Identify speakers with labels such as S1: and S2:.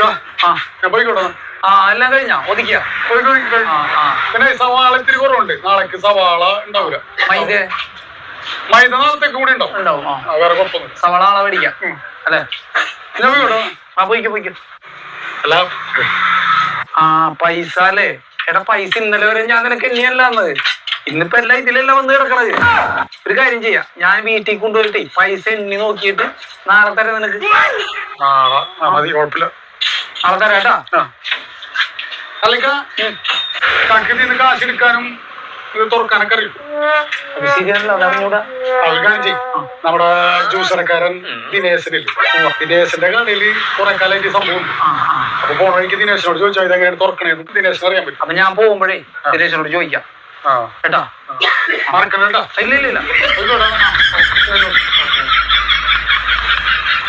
S1: ഞാൻ പോയിക്കോട്ടെ.
S2: എല്ലാം കഴിഞ്ഞാ ഒതുക്കിയ
S1: പിന്നെ സവാള ഇത്തിരി കുറവുണ്ട്. നാളേക്ക് സവാള ഉണ്ടാവൂല. മൈദ നാളത്തേക്ക് കൂടി ഉണ്ടാവും. വേറെ കുഴപ്പമൊന്നും.
S2: സവാള നാളെ മേടിക്കാം അല്ലേ?
S1: ഞാൻ പോയിക്കോട്ടെ.
S2: പോയിക്കോ.
S1: അല്ല
S2: പൈസ അല്ലേ? എടാ പൈസ ഇന്നലെ വരെ ഞാൻ നിനക്ക് എന്നെയല്ലാന്നത്. ഇന്നിപ്പോ എല്ലാം ഇതിലെല്ലാം വന്ന് കിടക്കണത്. ഒരു കാര്യം ചെയ്യാം, ഞാൻ വീട്ടിൽ കൊണ്ടുപോയിട്ടേ പൈസ എണ്ണി നോക്കിയിട്ട് നാളെ തരാം നിനക്ക്.
S1: മതി, കുഴപ്പമില്ല.
S2: നാളെ തരാം കേട്ടാ.
S1: അല്ലെങ്കിൽ കാശ് എടുക്കാനും ഇത് തുറക്കാനൊക്കെ അറിയും. നമ്മുടെ ജ്യൂസറക്കാരൻ ദിനേശനില്ലേ, ദിനേശന്റെ കടയിൽ കുറെ കാലമായിട്ട് സംഭവം. അപ്പൊ പോണ വഴിക്ക് ദിനേശനോട് ചോദിച്ചാൽ ഇതെങ്ങനെ തുറക്കണേന്ന് ദിനേശന് അറിയാൻ പറ്റും.
S2: അപ്പൊ ഞാൻ പോകുമ്പോഴേ ദിനേശനോട് ചോദിക്കാം കേട്ടാ.
S1: മറക്കണേട്ടാ.
S2: ഇല്ല